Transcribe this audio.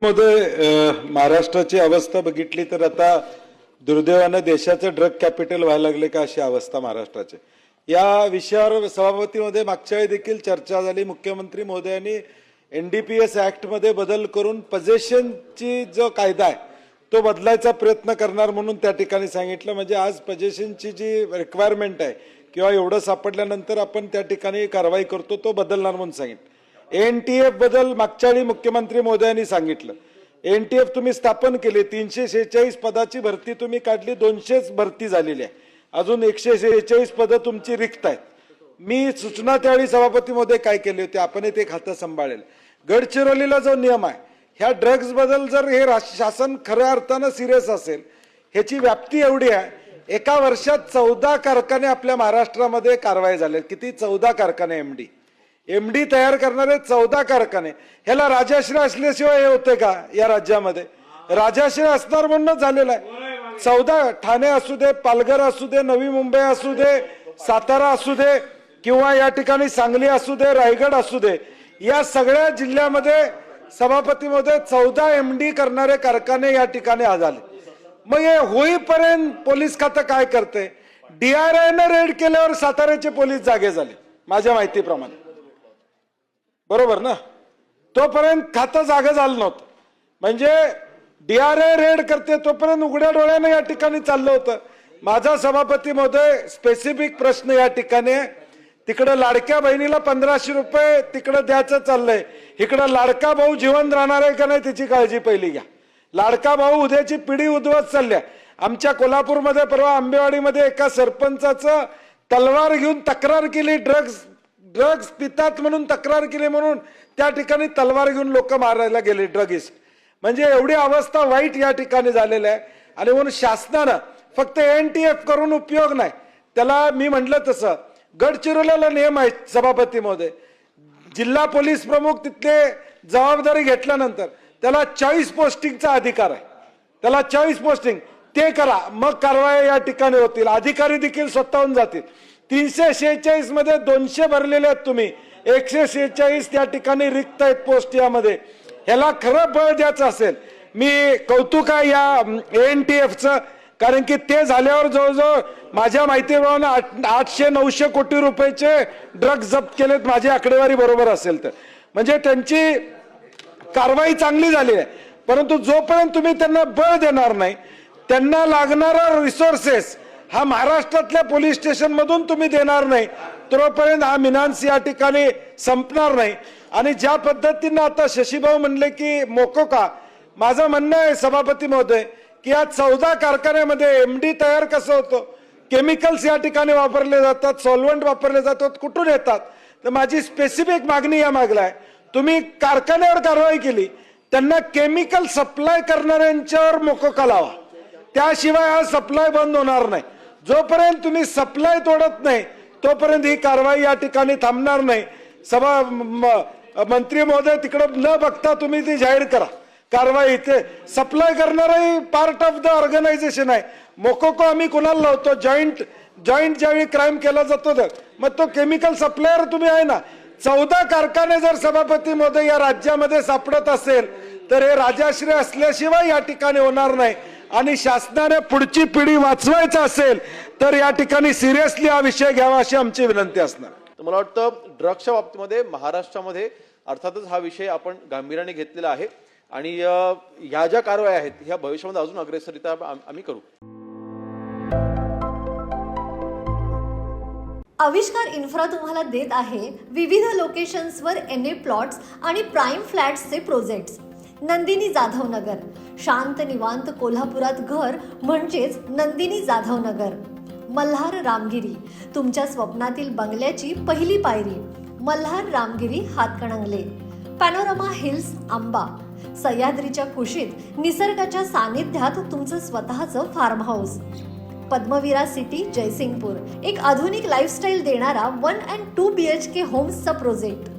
महाराष्ट्राची अवस्था बघितली तर आता दुर्दैवाने देशाचं ड्रग कॅपिटल व्हायला लागले का अशी अवस्था महाराष्ट्राची। या विषयावर सभापतीमध्ये मागच्या वेळी देखील चर्चा झाली। मुख्यमंत्री महोदयांनी एनडीपीएस ऍक्ट मध्ये बदल करून पजेशनची जो कायदा आहे तो बदलायचा प्रयत्न करणार म्हणून त्या ठिकाणी सांगितलं। म्हणजे आज पजेशनची जी रिक्वायरमेंट आहे किंवा एवढं सापडल्यानंतर आपण त्या ठिकाणी कारवाई करतो तो बदलणार म्हणून सांगितलं। एनटीएफ बदल मागच्या वेळी मुख्यमंत्री महोदयांनी सांगितलं। एनटीएफ तुम्ही स्थापन केले, 346 पदाची भरती तुम्ही काढली, 200 भरती झालेली आहे, अजून 146 पदं तुमची रिक्त आहेत। मी सूचना त्यावेळी सभापती महोदय काय केली होती, आपण ते खातं सांभाळेल। गडचिरोलीला जो नियम आहे ह्या ड्रग्ज बद्दल जर हे शासन खऱ्या अर्थानं सिरियस असेल, ह्याची व्याप्ती एवढी आहे, एका वर्षात 14 कारखाने आपल्या महाराष्ट्रामध्ये कारवाई झाले। किती? 14 कारखाने एमडी तयार करणारे 14 कारखाने। ह्याला राजाश्रय असल्याशिवाय हे होते का या राज्यामध्ये? राजाश्रय असणार म्हणून झालेला आहे। 14 ठाणे असू दे, पालघर असू दे, नवी मुंबई असू दे, सातारा असू दे किंवा या ठिकाणी सांगली असू दे, रायगड असू दे, या सगळ्या जिल्ह्यामध्ये सभापती मध्ये 14 एमडी करणारे कारखाने या ठिकाणी झाले। मग हे होईपर्यंत पोलीस खातं काय करते? डीआरआयने रेड केल्यावर साताऱ्याचे पोलीस जागे झाले माझ्या माहितीप्रमाणे, बरोबर ना? तोपर्यंत खातं जागा झालं नव्हतं। म्हणजे डीआरआय रेड करते तोपर्यंत उघड्या डोळ्याने या ठिकाणी चाललं होतं। माझा सभापती महोदय स्पेसिफिक प्रश्न या ठिकाणी, तिकडे लाडक्या बहिणीला 1500 रुपये तिकडे द्यायचं चाललंय, इकडे लाडका भाऊ जिवंत राहणार आहे का नाही त्याची काळजी पहिली घ्या। लाडका भाऊ उद्याची पिढी उद्ध्वस्त चालल्या। आमच्या कोल्हापूरमध्ये परवा आंबेवाडीमध्ये एका सरपंचाचं तलवार घेऊन तक्रार केली, ड्रग्ज पितात म्हणून तक्रार केली, म्हणून त्या ठिकाणी तलवार घेऊन लोक मारायला गेले ड्रगिस्ट। म्हणजे एवढी अवस्था वाईट या ठिकाणी झालेली आहे। आणि म्हणून शासनानं फक्त एनटीएफ करून उपयोग नाही, त्याला मी म्हटलं तसं गडचिरोलीला नियम आहे सभापती महोदय, जिल्हा पोलीस प्रमुख तिथले जबाबदारी घेतल्यानंतर त्याला 40 पोस्टिंगचा अधिकार आहे, त्याला 40 पोस्टिंग ते करा, मग कारवाई या ठिकाणी होतील, अधिकारी देखील स्वतःहून जातील। 346 मध्ये 200 भरलेले आहेत तुम्ही, 146 त्या ठिकाणी रिक्त आहेत पोस्ट यामध्ये। ह्याला खरं बळ द्यायचं असेल, मी कौतुक आहे या एनटीएफचं, कारण की ते झाल्यावर जवळजवळ माझ्या माहितीप्रमाणे 800-900 कोटी रुपयाचे ड्रग्ज जप्त केलेत, माझी आकडेवारी बरोबर असेल तर। म्हणजे त्यांची कारवाई चांगली झाली आहे, परंतु जोपर्यंत तुम्ही त्यांना बळ देणार नाही, त्यांना लागणारा रिसोर्सेस हा महाराष्ट्रातल्या पोलीस स्टेशन मधून तुम्ही देणार नाही, तोपर्यंत हा मिनान्स या ठिकाणी संपणार नाही। आणि ज्या पद्धतीनं आता शशीभाऊ म्हणले की मोकोका, माझं म्हणणं आहे सभापती महोदय की या 14 कारखान्यामध्ये एमडी तयार कसं होतं, केमिकल्स या ठिकाणी वापरले जातात, सॉल्व्हंट वापरले जातात, कुठून येतात? तर माझी स्पेसिफिक मागणी या मागला आहे, तुम्ही कारखान्यावर कारवाई केली, त्यांना केमिकल सप्लाय करणाऱ्यांच्यावर मोकोका लावा, त्याशिवाय हा सप्लाय बंद होणार नाही। जोपर्यंत तुम्ही सप्लाय तोडत नाही तोपर्यंत ही कारवाई या ठिकाणी थांबणार नाही। मंत्री महोदय तिकडे न बघता तुम्ही ती जाहीर करा कारवाई। इथे सप्लाय करणारही पार्ट ऑफ द ऑर्गनायझेशन आहे। मोकोको आम्ही कुणाला लावतो? जॉईंट ज्यावेळी क्राईम केला जातो तर मग तो केमिकल सप्लायर तुम्ही आहे ना। 14 कारखाने जर सभापती महोदय या राज्यामध्ये सापडत असेल तर हे राजाश्रय असल्याशिवाय या ठिकाणी होणार नाही। आणि शासनाने पुढची पिढी वाचवायचं असेल तर या ठिकाणी सिरियसली हा विषय घ्यावा अशी आमची विनंती असणार। मला वाटतं ड्रग्सच्या बाबतीमध्ये महाराष्ट्रामध्ये अर्थातच हा विषय आपण गांभीर्याने घेतलेला आहे आणि ह्या ज्या कारवाया आहेत ह्या भविष्यामध्ये अजून अग्रेसररित्या आम्ही करू। आविष्कार इन्फ्रा तुम्हाला देत आहे विविध लोकेशन्सवर एनए प्लॉट्स आणि प्राइम फ्लॅट्सचे प्रोजेक्ट्स। नंदिनी जाधव नगर, शांत निवांत कोल्हापुरात घर म्हणजेच नंदिनी जाधव नगर। मल्हार रामगिरी, तुमच्या स्वप्नातील बंगल्याची पहिली पायरी। मल्हार रामगिरी हातकणंगले। पॅनोरमा हिल्स आंबा, सह्याद्रीच्या कुशीत निसर्गाच्या सानिध्यात तुमचं स्वतःचं फार्म हाऊस। पद्मविरा सिटी जयसिंगपूर, एक आधुनिक लाईफस्टाईल देणारा 1 and 2 BHK होम्सचा प्रोजेक्ट।